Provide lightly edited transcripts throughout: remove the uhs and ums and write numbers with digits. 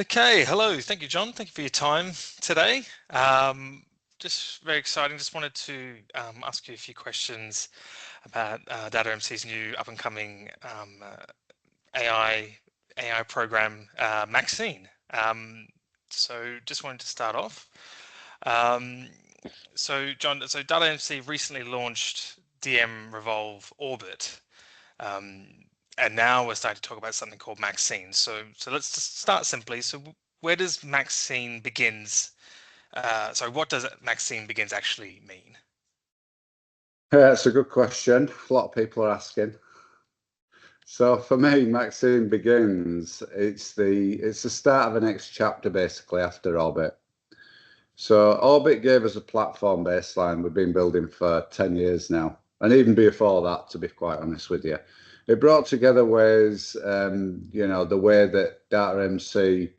Okay, hello. Thank you, John. Thank you for your time today. Just very exciting. Just wanted to ask you a few questions about DataMC's new up-and-coming AI program, MAXine. So just wanted to start off. Um, so, John, DataMC recently launched DM Revolve Orbit. Um, and now we're starting to talk about something called MAXine. So let's just start simply. So where does MAXine Begins? Sorry, what does MAXine Begins actually mean? That's a good question. A lot of people are asking. So for me, MAXine Begins. It's the start of the next chapter, basically after Orbit. So Orbit gave us a platform baseline we've been building for 10 years now, and even before that, to be quite honest with you. It brought together ways, the way that DataMC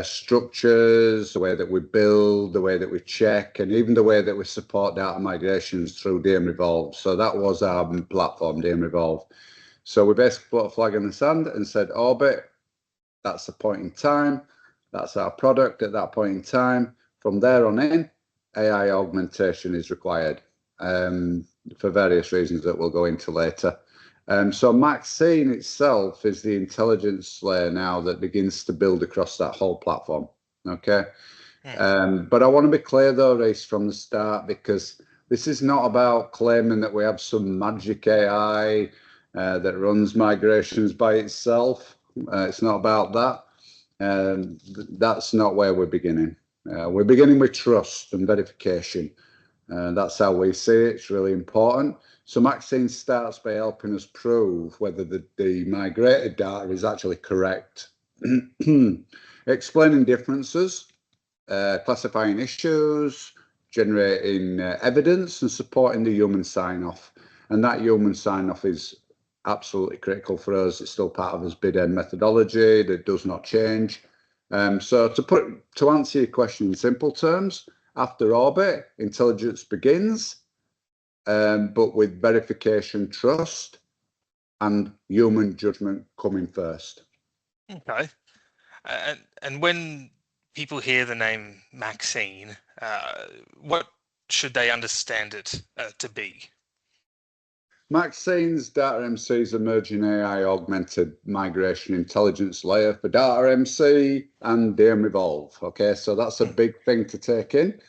structures, the way that we build, the way that we check, and even the way that we support data migrations through DM Revolve. So that was our platform, DM Revolve. So we basically put a flag in the sand and said, Orbit, that's the point in time. That's our product at that point in time. From there on in, AI augmentation is required for various reasons that we'll go into later. So MAXine itself is the intelligence layer now that begins to build across that whole platform. Okay. But I want to be clear though, Reece, from the start, because this is not about claiming that we have some magic AI that runs migrations by itself. It's not about that. That's not where we're beginning. We're beginning with trust and verification. That's how we see it. It's really important. So MAXine starts by helping us prove whether the migrated data is actually correct, explaining differences, classifying issues, generating evidence, and supporting the human sign-off. And that human sign-off is absolutely critical for us. It's still part of us bid-end methodology that does not change. So to answer your question in simple terms, after Orbit, intelligence begins, but with verification, trust, and human judgment coming first. Okay. And when people hear the name MAXine, what should they understand it to be? MAXine's DataMC's emerging AI augmented migration intelligence layer for DataMC and DM Revolve. Okay, so that's a big thing to take in.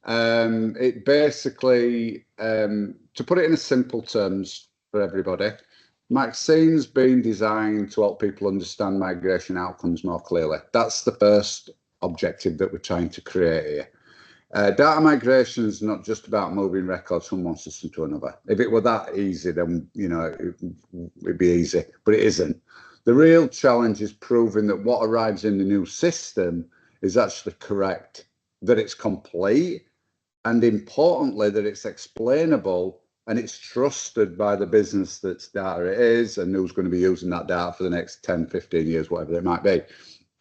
It basically, to put it in simple terms for everybody, MAXine's been designed to help people understand migration outcomes more clearly. That's the first objective that we're trying to create here. Data migration is not just about moving records from one system to another. If it were that easy, then it'd be easy, but it isn't. The real challenge is proving that what arrives in the new system is actually correct, that it's complete, and importantly, that it's explainable and it's trusted by the business that's data it is and who's going to be using that data for the next 10, 15 years, whatever it might be.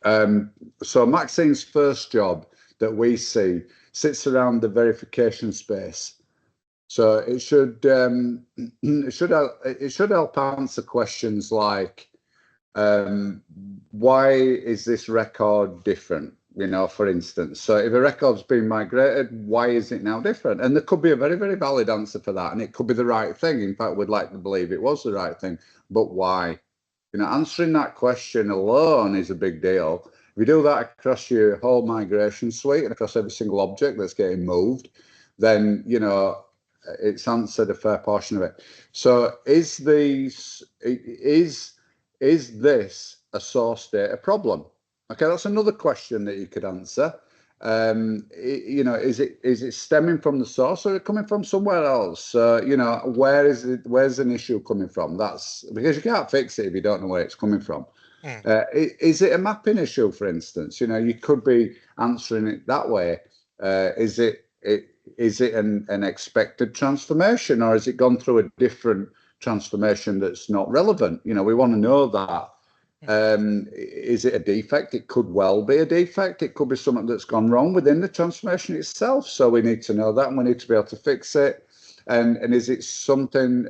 So MAXine's first job that we see sits around the verification space. So it should help answer questions like why is this record different? For instance, so if a record's been migrated, why is it now different? And there could be a very, very valid answer for that, and it could be the right thing. In fact, we'd like to believe it was the right thing, but why? Answering that question alone is a big deal. If you do that across your whole migration suite and across every single object that's getting moved, then it's answered a fair portion of it. So is this a source data problem? Okay, that's another question that you could answer. Is it stemming from the source or is it coming from somewhere else? Where is it? Where's an issue coming from? That's because you can't fix it if you don't know where it's coming from. Is it a mapping issue, for instance? You could be answering it that way. Is it an expected transformation, or has it gone through a different transformation that's not relevant? We want to know that. Is it a defect? It could well be a defect. It could be something that's gone wrong within the transformation itself. So we need to know that, and we need to be able to fix it. And is it something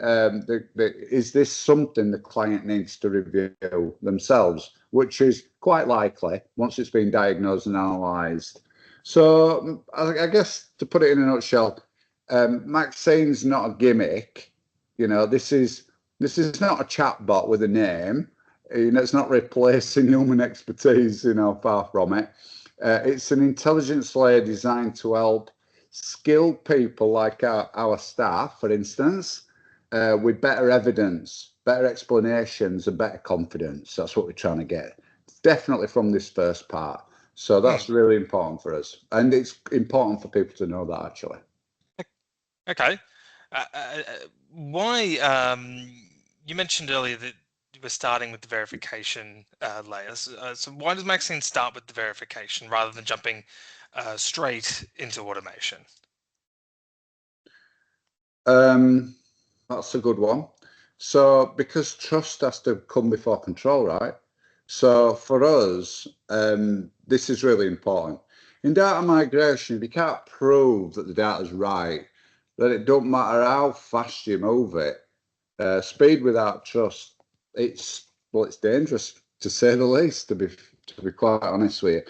is this something the client needs to review themselves, which is quite likely once it's been diagnosed and analysed. So I guess to put it in a nutshell, MAXine's not a gimmick. You know, this is not a chatbot with a name. You know, it's not replacing human expertise. You know, far from it. It's an intelligence layer designed to help skilled people like our staff, for instance, with better evidence, better explanations, and better confidence. That's what we're trying to get. Definitely from this first part. So that's really important for us, and it's important for people to know that actually. Okay. Why? You mentioned earlier that we're starting with the verification layers. So why does MAXine start with the verification rather than jumping straight into automation? That's a good one. So because trust has to come before control, right? So for us, this is really important. In data migration, if you can't prove that the data is right, then it don't matter how fast you move it. Speed without trust, it's dangerous to say the least. To be quite honest with you,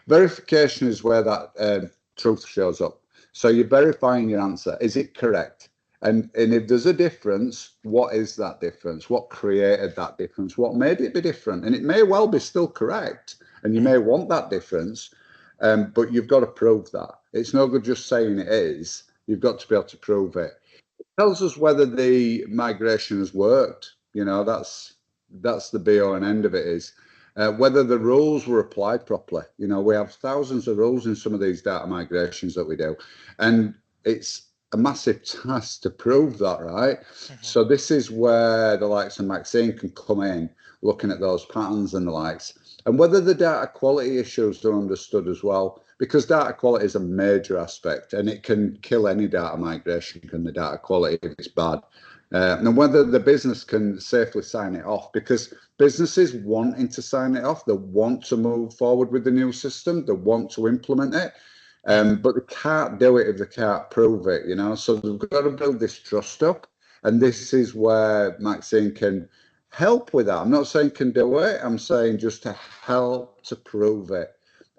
verification is where that truth shows up. So you're verifying your answer. Is it correct? And if there's a difference, what is that difference? What created that difference? What made it be different? And it may well be still correct, and you may want that difference, but you've got to prove that. It's no good just saying it is. You've got to be able to prove it. It tells us whether the migration has worked. You know, that's the be all and end of it is. Whether the rules were applied properly. You know, we have thousands of rules in some of these data migrations that we do, and it's a massive task to prove that, right? So this is where the likes of MAXine can come in, looking at those patterns and the likes, and whether the data quality issues are understood as well, because data quality is a major aspect, and it can kill any data migration, can the data quality if it's bad. And whether the business can safely sign it off, because businesses wanting to sign it off, they want to move forward with the new system, they want to implement it, but they can't do it if they can't prove it, you know. So they've got to build this trust up, and this is where MAXine can help with that. I'm not saying can do it, I'm saying just to help to prove it.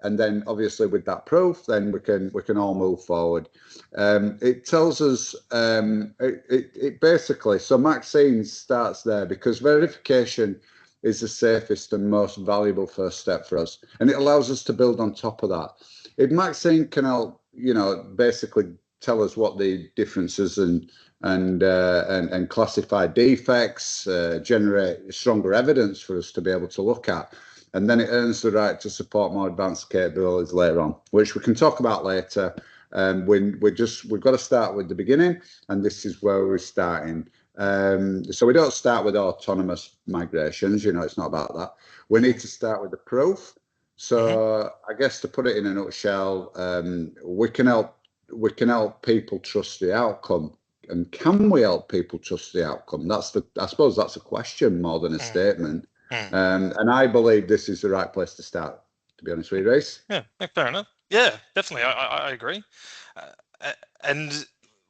And then obviously with that proof, then we can all move forward. It tells us it basically, so MAXine starts there because verification is the safest and most valuable first step for us, and it allows us to build on top of that. If MAXine can help, you know, basically tell us what the differences and classify defects, generate stronger evidence for us to be able to look at. And then it earns the right to support more advanced capabilities later on, which we can talk about later. We've got to start with the beginning, and this is where we're starting. So we don't start with autonomous migrations, you know, it's not about that. We need to start with the proof. So I guess to put it in a nutshell, we can help people trust the outcome. And can we help people trust the outcome? I suppose that's a question more than a statement. And I believe this is the right place to start, to be honest with you, Race. Yeah, fair enough. Yeah, definitely. I agree. And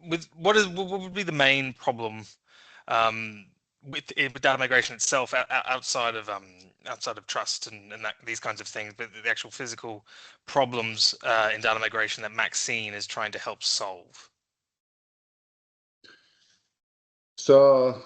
with what would be the main problem with data migration itself outside of trust and these kinds of things, but the actual physical problems in data migration that MAXine is trying to help solve? So,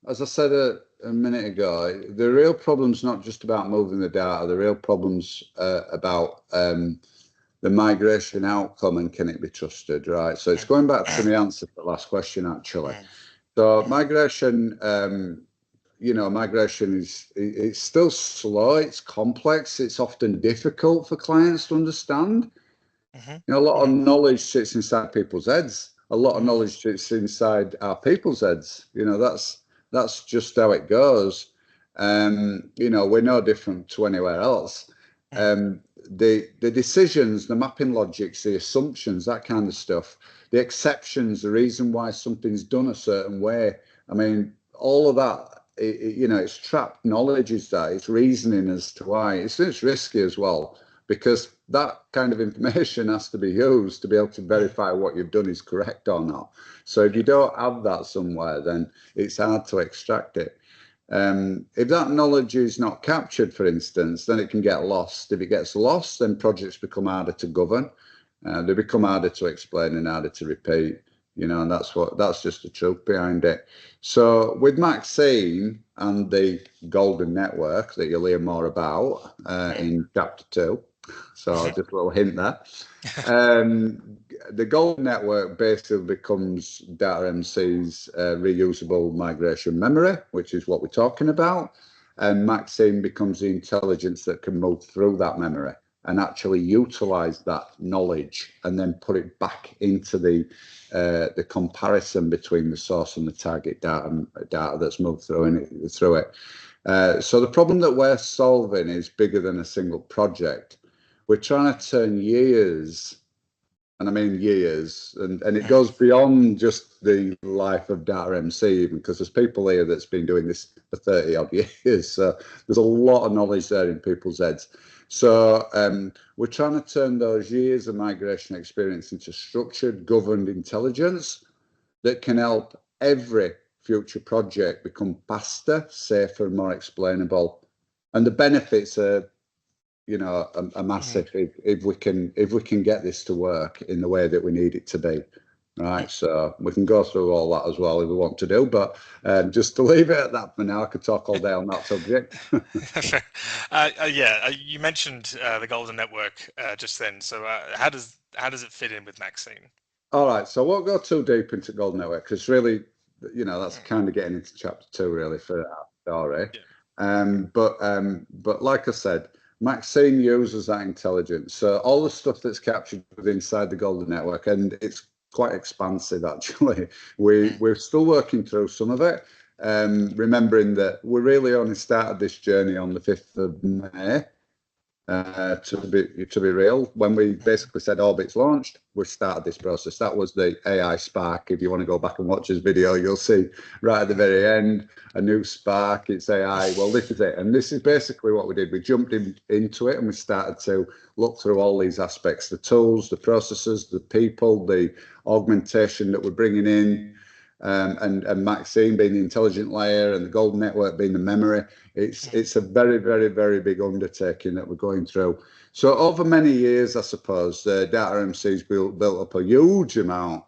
as I said a minute ago, the real problem's not just about moving the data. The real problem's about the migration outcome and can it be trusted, right? So it's going back to the answer to the last question, actually. So migration, you know, migration it's still slow, it's complex, it's often difficult for clients to understand. You know, a lot of knowledge sits inside people's heads. A lot of knowledge sits inside our people's heads. You know, that's just how it goes. You know, we're no different to anywhere else. The decisions, the mapping logics, the assumptions, that kind of stuff, the exceptions, the reason why something's done a certain way. I mean, all of that, you know, it's trapped knowledge, is that it's reasoning as to why. It's risky as well, because that kind of information has to be used to be able to verify what you've done is correct or not. So if you don't have that somewhere, then it's hard to extract it. If that knowledge is not captured, for instance, then it can get lost. If it gets lost, then projects become harder to govern. They become harder to explain and harder to repeat. And that's just the truth behind it. So with MAXine and the golden network that you'll hear more about in chapter 2, so just a little hint there. The golden network basically becomes DataMC's reusable migration memory, which is what we're talking about. And MAXine becomes the intelligence that can move through that memory and actually utilize that knowledge and then put it back into the comparison between the source and the target data that's moved through it. So the problem that we're solving is bigger than a single project. We're trying to turn years, and I mean years, and it goes beyond just the life of DataMC, even, because there's people here that's been doing this for 30 odd years. So there's a lot of knowledge there in people's heads. So we're trying to turn those years of migration experience into structured, governed intelligence that can help every future project become faster, safer, more explainable. And the benefits are, are massive if we can get this to work in the way that we need it to be. Right, so we can go through all that as well if we want to do, but just to leave it at that for now, I could talk all day on that subject. Yeah, you mentioned the golden network just then. So how does it fit in with MAXine? All right, so I won't go too deep into golden network because really, that's kind of getting into chapter 2 really for that story. Yeah. But like I said, MAXine uses that intelligence. So all the stuff that's captured inside the golden network, and it's quite expansive actually. We're still working through some of it, remembering that we really only started this journey on the 5th of May. To be real, when we basically said Orbit's launched, we started this process. That was the AI spark. If you want to go back and watch this video, you'll see right at the very end a new spark. It's AI. Well, this is it, and this is basically what we did. We jumped into it and we started to look through all these aspects: the tools, the processes, the people, the augmentation that we're bringing in. And MAXine being the intelligent layer and the golden network being the memory. It's a very, very, very big undertaking that we're going through. So over many years, I suppose, DataMC's built up a huge amount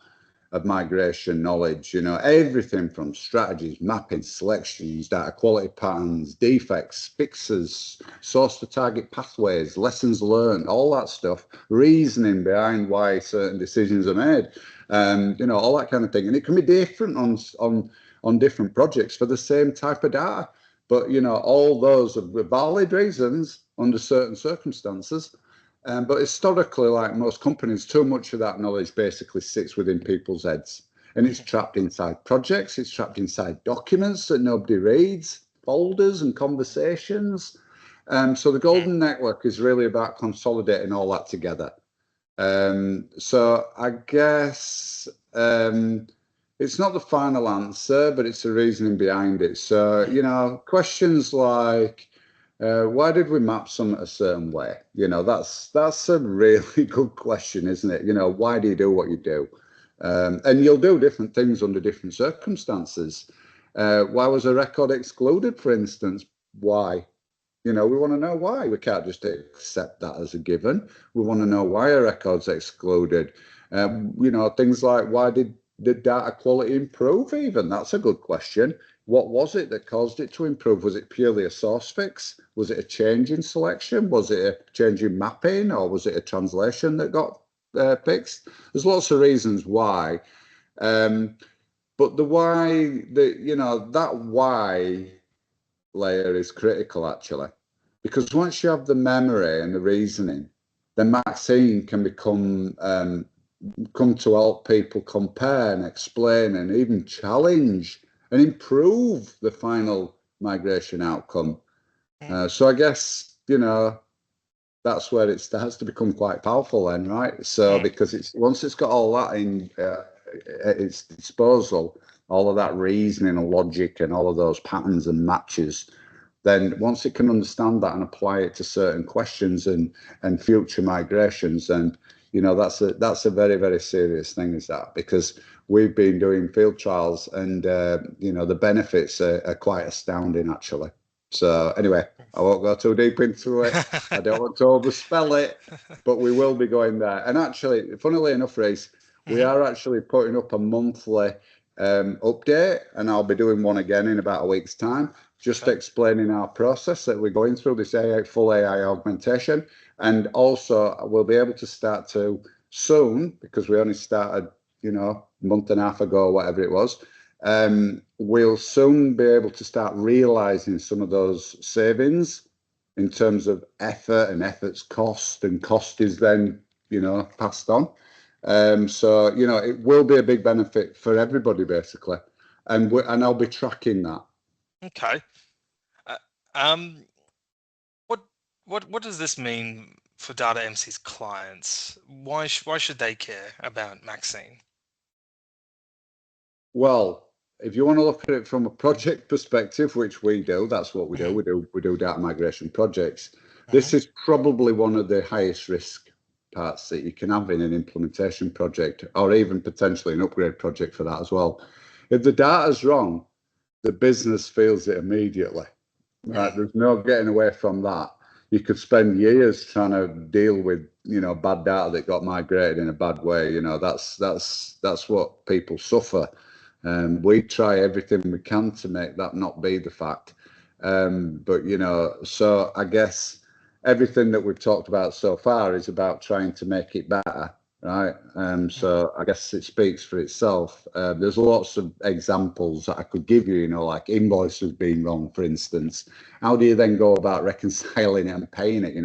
of migration knowledge, everything from strategies, mapping, selections, data quality patterns, defects, fixes, source to target pathways, lessons learned, all that stuff, reasoning behind why certain decisions are made. All that kind of thing. And it can be different on different projects for the same type of data. But, all those are valid reasons under certain circumstances. But historically, like most companies, too much of that knowledge basically sits within people's heads. And it's trapped inside projects. It's trapped inside documents that nobody reads, folders and conversations. So the golden network is really about consolidating all that together. So I guess it's not the final answer, but it's the reasoning behind it. So, questions like, why did we map some a certain way? That's a really good question, isn't it? Why do you do what you do? And you'll do different things under different circumstances. Why was a record excluded, for instance? Why? We want to know why. We can't just accept that as a given. We want to know why a record's excluded. Things like, why did the data quality improve even? That's a good question. What was it that caused it to improve? Was it purely a source fix? Was it a change in selection? Was it a change in mapping? Or was it a translation that got fixed? There's lots of reasons why. But the why, that why layer is critical actually, because once you have the memory and the reasoning, then MAXine can come to help people compare and explain and even challenge and improve the final migration outcome. So I guess that's where it starts to become quite powerful then, right? So because once it's got all that in at its disposal, all of that reasoning and logic and all of those patterns and matches, then once it can understand that and apply it to certain questions and future migrations, then that's a very, very serious thing, is that, because we've been doing field trials and the benefits are quite astounding, actually. So anyway, I won't go too deep into it. I don't want to overspell it, but we will be going there. And actually, funnily enough, Reece, we are actually putting up a monthly update, and I'll be doing one again in about a week's time, just explaining our process that we're going through, this full AI augmentation. And also we'll be able to start to soon, because we only started, a month and a half ago, or whatever it was. We'll soon be able to start realizing some of those savings in terms of effort, and effort's cost, and cost is then, passed on. So, it will be a big benefit for everybody, basically. And I'll be tracking that. Okay. What does this mean for DataMC's clients? Why should they care about MAXine? Well, if you want to look at it from a project perspective, which we do, that's what we do. We do data migration projects. This is probably one of the highest risk parts that you can have in an implementation project, or even potentially an upgrade project for that as well. If the data's wrong, the business feels it immediately. Right? There's no getting away from that. You could spend years trying to deal with, bad data that got migrated in a bad way. That's what people suffer. We try everything we can to make that not be the fact. But so I guess everything that we've talked about so far is about trying to make it better, right? So I guess it speaks for itself. There's lots of examples that I could give you, like invoices being wrong, for instance. How do you then go about reconciling it and paying it?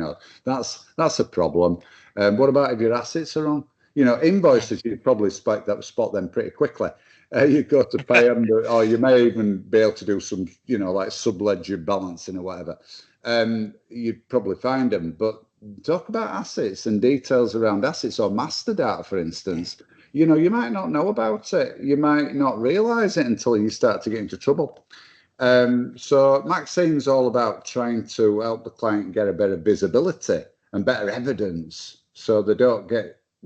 That's a problem. What about if your assets are wrong? Invoices, you probably spot them pretty quickly. You go to pay them, or you may even be able to do some, like sub-ledger balancing or whatever. You'd probably find them. But talk about assets and details around assets, or master data, for instance. You might not know about it. You might not realize it until you start to get into trouble. So MAXine's all about trying to help the client get a better visibility and better evidence, so they don't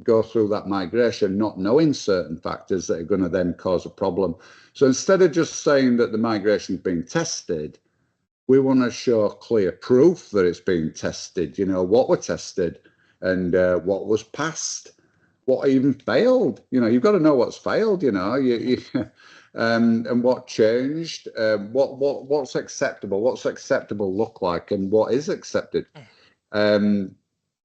go through that migration not knowing certain factors that are going to then cause a problem. So instead of just saying that the migration is being tested, we want to show clear proof that it's being tested, what were tested, and what was passed, what even failed. You've got to know what's failed, and what changed, what's acceptable look like, and what is accepted.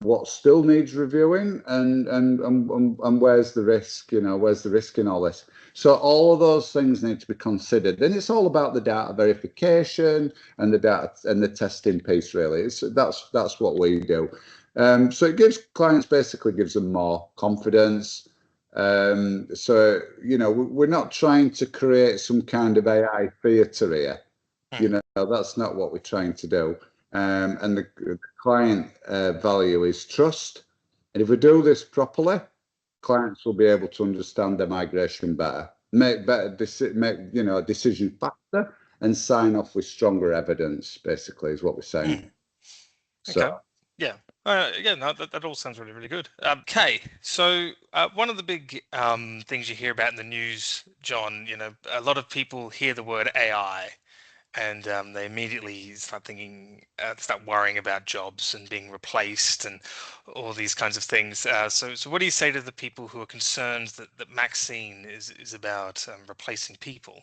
What still needs reviewing, and where's the risk, where's the risk in all this? So all of those things need to be considered, and it's all about the data verification and the data and the testing piece, really. That's what we do. So it gives clients, basically gives them more confidence. So we're not trying to create some kind of AI theater here. That's not what we're trying to do. And the client value is trust. And if we do this properly, clients will be able to understand their migration better, make decisions faster, and sign off with stronger evidence, basically, is what we're saying. Okay. Yeah. No, that all sounds really, really good. Okay, so one of the big things you hear about in the news, John, a lot of people hear the word AI, and they immediately start worrying about jobs and being replaced and all these kinds of things. So what do you say to the people who are concerned that MAXine is about replacing people?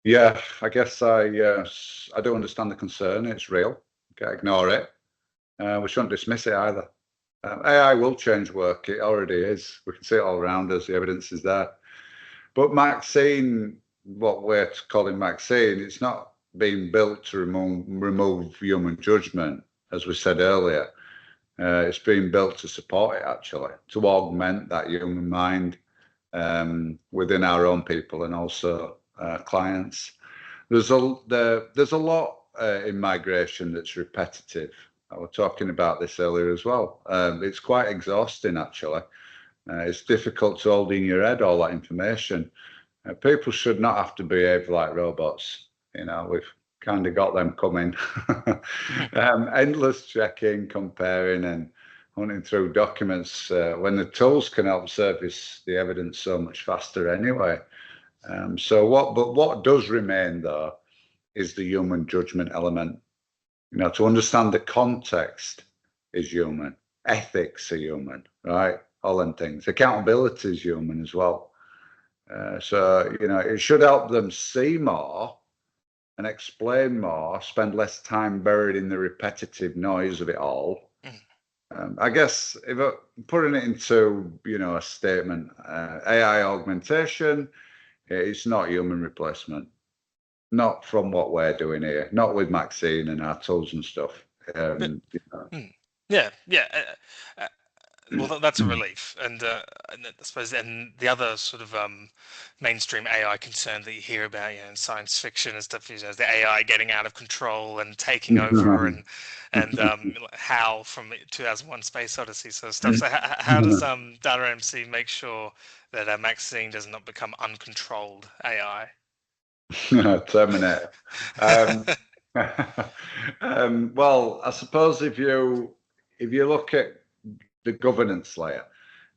Yeah, I guess I do understand the concern. It's real. Can't ignore it. We shouldn't dismiss it either. AI will change work. It already is. We can see it all around us. The evidence is there. But MAXine, what we're calling MAXine, it's not being built to remove human judgment, as we said earlier. It's being built to support it, actually, to augment that human mind within our own people and also clients. There's a lot in migration that's repetitive. I was talking about this earlier as well. It's quite exhausting, actually. It's difficult to hold in your head all that information. People should not have to behave like robots. We've kind of got them coming. Endless checking, comparing, and hunting through documents when the tools can help surface the evidence so much faster anyway. But what does remain though is the human judgment element. To understand the context is human. Ethics are human, right? All them things. Accountability is human as well. It should help them see more and explain more, spend less time buried in the repetitive noise of it all. I guess if putting it into, a statement, AI augmentation, it's not human replacement. Not from what we're doing here, not with MAXine and our tools and stuff. Yeah. Well, that's a relief, and I suppose, and the other sort of mainstream AI concern that you hear about, in science fiction and stuff, is the AI getting out of control and taking over, and HAL from 2001: Space Odyssey sort of stuff. So, how does DataMC make sure that MAXine does not become uncontrolled AI? Terminator. Well, I suppose if you look at the governance layer,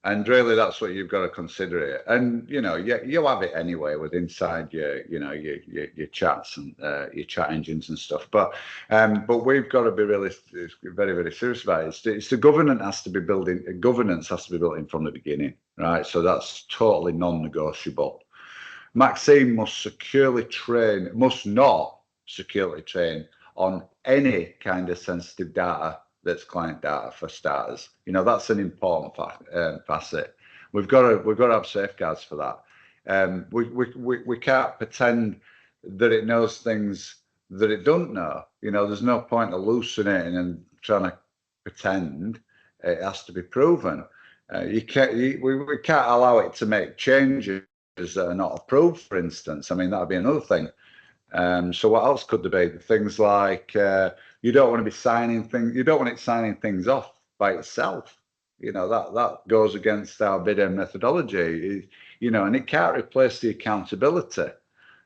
and really that's what you've got to consider it. And you have it anyway with inside your chats and your chat engines and stuff. But we've got to be really very, very serious about it. It's the governance has to be built in from the beginning, right? So that's totally non-negotiable. MAXine must not securely train on any kind of sensitive data that's client data, for starters. That's an important facet. We've got to have safeguards for that. We can't pretend that it knows things that it don't know. There's no point hallucinating and trying to pretend. It has to be proven. We can't allow it to make changes that are not approved, for instance. I mean, that would be another thing. So what else could there be? Things like you don't want to be signing things. You don't want it signing things off by itself. That goes against our bidder methodology. And it can't replace the accountability.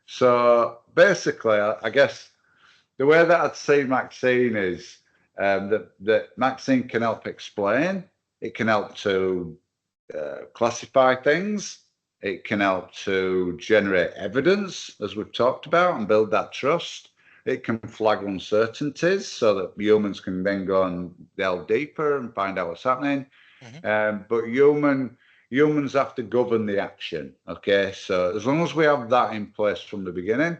So basically, I guess the way that I'd see MAXine is that MAXine can help explain. It can help to classify things. It can help to generate evidence, as we've talked about, and build that trust. It can flag uncertainties so that humans can then go and delve deeper and find out what's happening. But humans have to govern the action. Okay, so as long as we have that in place from the beginning,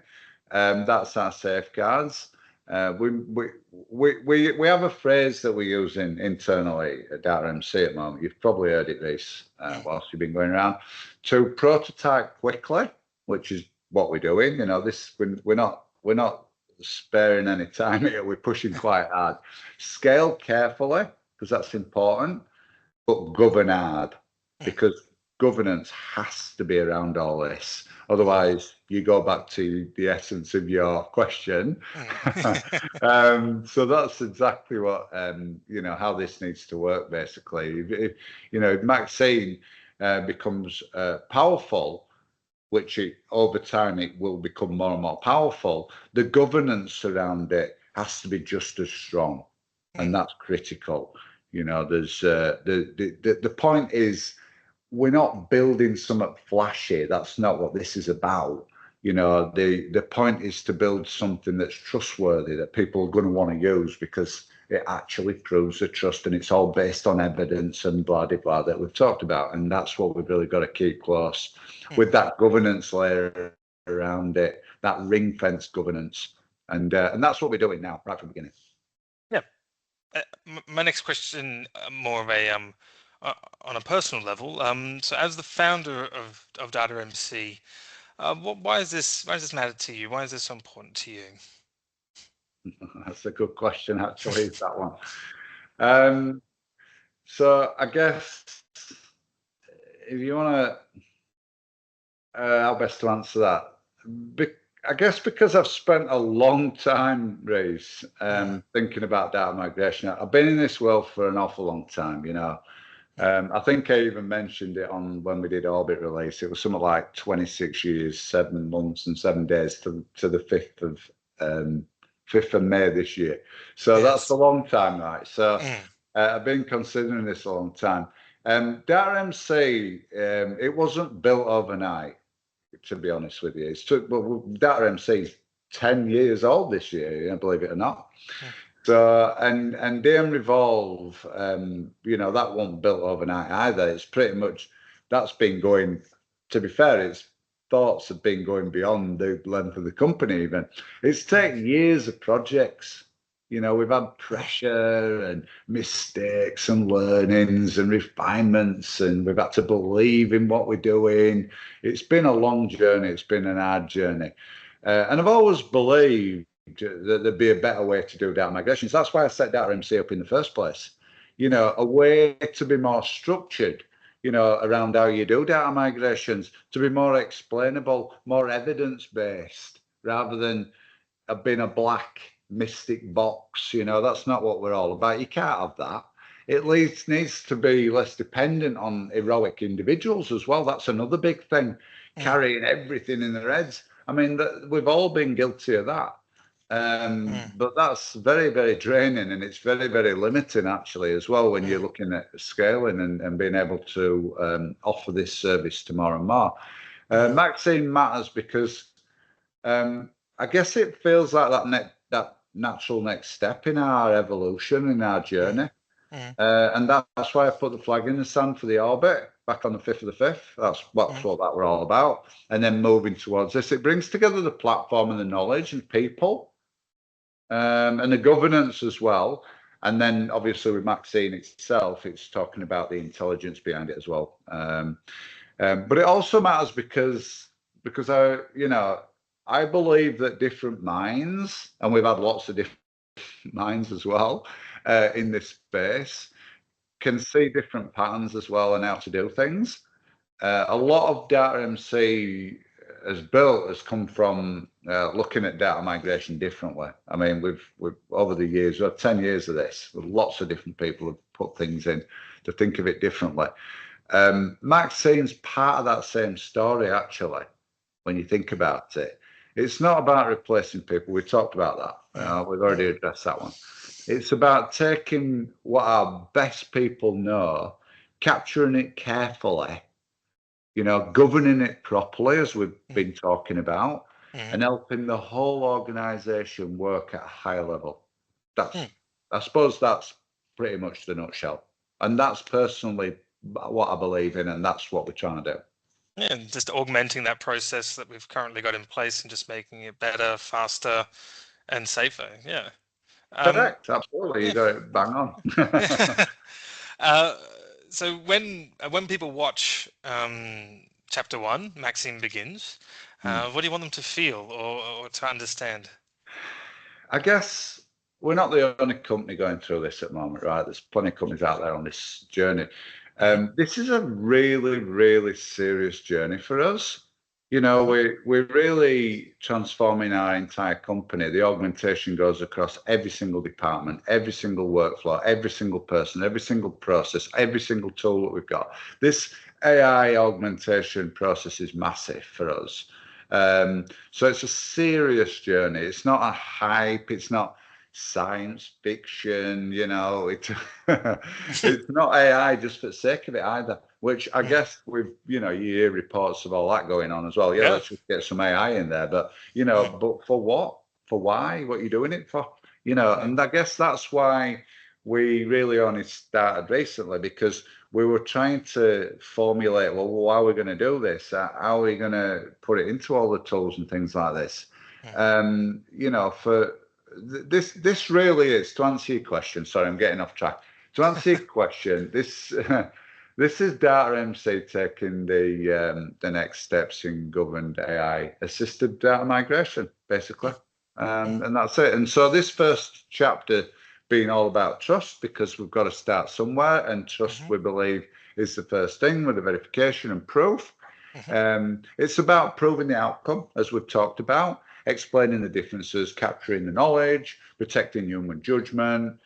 that's our safeguards. We have a phrase that we're using internally at DataMC at the moment. You've probably heard it, Reese, whilst you've been going around. To prototype quickly, which is what we're doing. We're not sparing any time here. We're pushing quite hard. Scale carefully, because that's important, but govern hard, because governance has to be around all this. Otherwise, you go back to the essence of your question. So that's exactly what how this needs to work. Basically, if MAXine becomes powerful, which over time it will become more and more powerful, the governance around it has to be just as strong, and that's critical. There's the point is, we're not building something flashy. That's not what this is about. The point is to build something that's trustworthy, that people are going to want to use because it actually proves the trust, and it's all based on evidence and blah, blah, blah that we've talked about. And that's what we've really got to keep close with that governance layer around it, that ring fence governance. And that's what we're doing now, right from the beginning. Yeah. My next question, more of a on a personal level. So, as the founder of DataMC, why is this matter to you? Why is this so important to you? That's a good question, actually, is that one. So I guess if you want to, how best to answer that? I guess because I've spent a long time, Reece, thinking about data migration. I've been in this world for an awful long time, I think I even mentioned it on when we did Orbit release. It was something like 26 years, 7 months, and 7 days to the 5th of May this year. So that's a long time, right? So I've been considering this a long time. DataMC, it wasn't built overnight, to be honest with you. It's DataMC is 10 years old this year, believe it or not. So and DM Revolve, that wasn't built overnight either. It's pretty much that's been going. To be fair, its thoughts have been going beyond the length of the company. Even it's taken years of projects. We've had pressure and mistakes and learnings and refinements, and we've had to believe in what we're doing. It's been a long journey. It's been an hard journey, and I've always believed that there'd be a better way to do data migrations. That's why I set DataMC up in the first place. A way to be more structured, around how you do data migrations, to be more explainable, more evidence-based, rather than being a black mystic box. That's not what we're all about. You can't have that. It needs to be less dependent on heroic individuals as well. That's another big thing, carrying everything in their heads. I mean, we've all been guilty of that. But that's very, very draining, and it's very, very limiting actually as well when you're looking at scaling and being able to offer this service to more and more. MAXine matters because I guess it feels like that natural next step in our evolution, in our journey. And that's why I put the flag in the sand for the Orbit back on the 5th of the 5th. That's what that we're all about. And then moving towards this, it brings together the platform and the knowledge and people. And the governance as well. And then obviously with MAXine itself, it's talking about the intelligence behind it as well. But it also matters because I believe that different minds, and we've had lots of different minds as well in this space, can see different patterns as well and how to do things. A lot of DataMC has come from looking at data migration differently. I mean, we've over the years, we've had 10 years of this, with lots of different people have put things in to think of it differently. MAXine's part of that same story, actually, when you think about it. It's not about replacing people. We talked about that. We've already addressed that one. It's about taking what our best people know, capturing it carefully, governing it properly, as we've been talking about, and helping the whole organization work at a high level. I suppose that's pretty much the nutshell. And that's personally what I believe in, and that's what we're trying to do. Yeah, and just augmenting that process that we've currently got in place and just making it better, faster, and safer. Yeah. Correct. Absolutely. You got it bang on. So when people watch Chapter 1, MAXine Begins, what do you want them to feel or to understand? I guess we're not the only company going through this at the moment, right? There's plenty of companies out there on this journey. This is a really, really serious journey for us. We're really transforming our entire company. The augmentation goes across every single department, every single workflow, every single person, every single process, every single tool that we've got. This AI augmentation process is massive for us. So it's a serious journey. It's not a hype. It's not science fiction, it's not AI just for the sake of it either, which I guess you hear reports of all that going on as well. Yeah, let's just get some AI in there, but but for what? For why? What are you doing it for? And I guess that's why we really only started recently, because we were trying to formulate, well, how are we going to do this? How are we going to put it into all the tools and things like this? For this really is, to answer your question. Sorry, I'm getting off track. To answer your question, this is DataMC taking the next steps in governed AI assisted data migration, basically, and that's it. And so this first chapter being all about trust, because we've got to start somewhere, and trust we believe is the first thing, with the verification and proof. It's about proving the outcome, as we've talked about, explaining the differences, capturing the knowledge, protecting human judgment,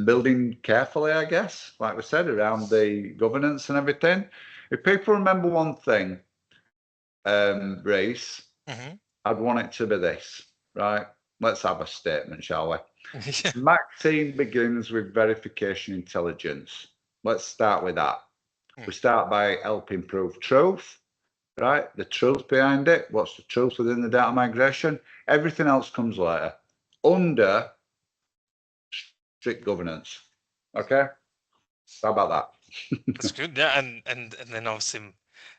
building carefully, I guess, like we said, around the governance and everything. If people remember one thing, Reese, I'd want it to be this, right? Let's have a statement, shall we? Yeah. MAXine begins with verification intelligence. Let's start with that. We start by helping prove truth, right? The truth behind it. What's the truth within the data migration? Everything else comes later, under strict governance. Okay, how about that? That's good. Yeah, and then obviously,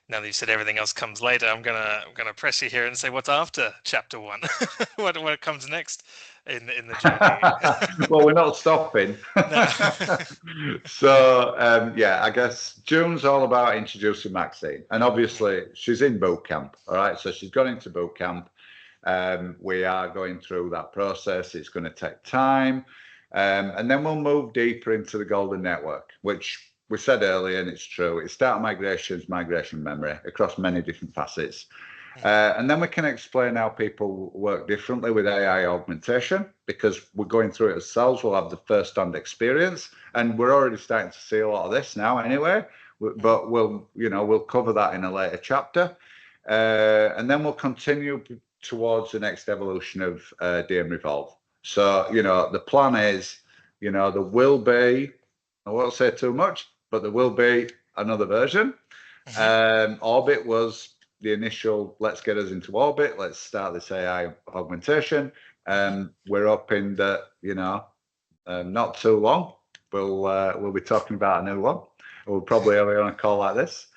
now that you said everything else comes later, I'm gonna press you here and say, what's after chapter 1? what comes next in the journey? Well, we're not stopping. No. So yeah, I guess June's all about introducing MAXine, and obviously she's in boot camp. All right, so she's gone into boot camp. We are going through that process. It's going to take time, and then we'll move deeper into the golden network, which we said earlier, and it's true. It's data migrations, migration memory across many different facets. And then we can explain how people work differently with AI augmentation, because we're going through it ourselves. We'll have the first-hand experience, and we're already starting to see a lot of this now anyway, but we'll cover that in a later chapter. And then we'll continue towards the next evolution of DM Revolve. So, the plan is, there will be, I won't say too much, but there will be another version. Orbit was the initial, let's get us into orbit, let's start this AI augmentation. We're hoping that, not too long, we'll be talking about a new one. We'll probably have on a call like this.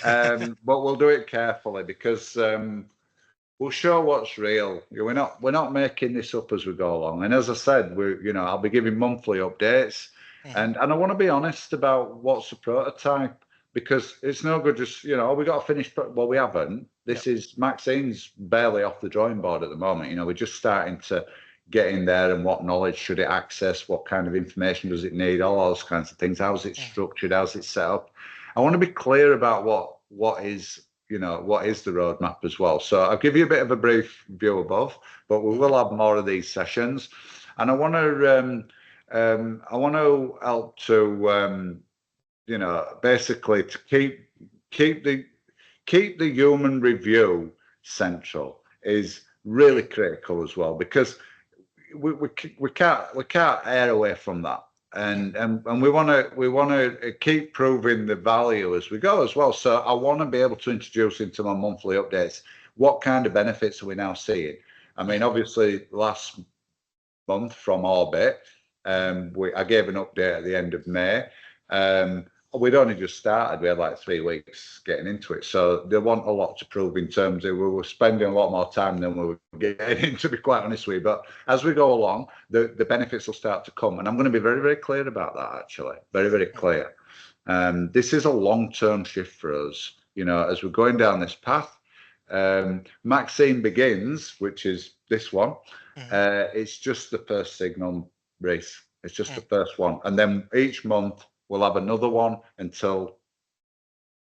But we'll do it carefully, because we'll show what's real. We're not making this up as we go along. And as I said, I'll be giving monthly updates. And I want to be honest about what's the prototype, because it's no good just, we got to finish. Well, we haven't. This is MAXine's barely off the drawing board at the moment. We're just starting to get in there, and what knowledge should it access? What kind of information does it need? All those kinds of things. How's it structured? How's it set up? I want to be clear about what is the roadmap as well. So I'll give you a bit of a brief view above, but we will have more of these sessions, and I want to help to basically to keep the human review central is really critical as well, because we can't err away from that, and we want to keep proving the value as we go as well. So I want to be able to introduce into my monthly updates what kind of benefits are we now seeing. I mean, obviously last month from Orbit, I gave an update at the end of May. We'd only just started. We had like 3 weeks getting into it. So they want a lot to prove in terms of, we were spending a lot more time than we were getting, to be quite honest with you. But as we go along, the benefits will start to come. And I'm going to be very, very clear about that, actually. Very, very clear. This is a long-term shift for us, as we're going down this path. MAXine Begins, which is this one. It's just the first signal, Reese. It's just the first one. And then each month, we'll have another one until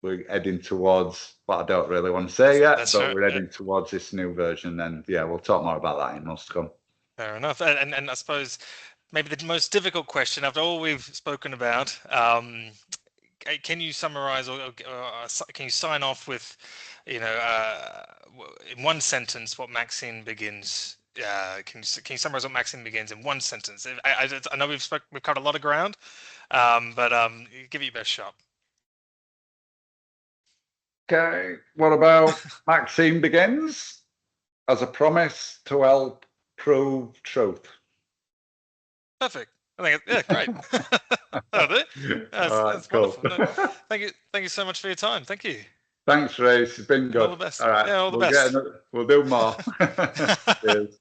we're heading towards what I don't really want to say yet, we're heading towards this new version. And yeah, we'll talk more about that in months to come. Fair enough. And I suppose maybe the most difficult question after all we've spoken about, can you summarize or can you sign off with, in one sentence what MAXine Begins? Can you summarize what MAXine Begins in one sentence? I know we've covered a lot of ground, but give it your best shot. Okay, what about MAXine Begins as a promise to help prove truth? Perfect. I think, great. That'll do. That's cool. Wonderful. No, thank you so much for your time. Thank you. Thanks, Reece. It's been good. All the best. All right. Yeah, all the best. We'll do more. Cheers.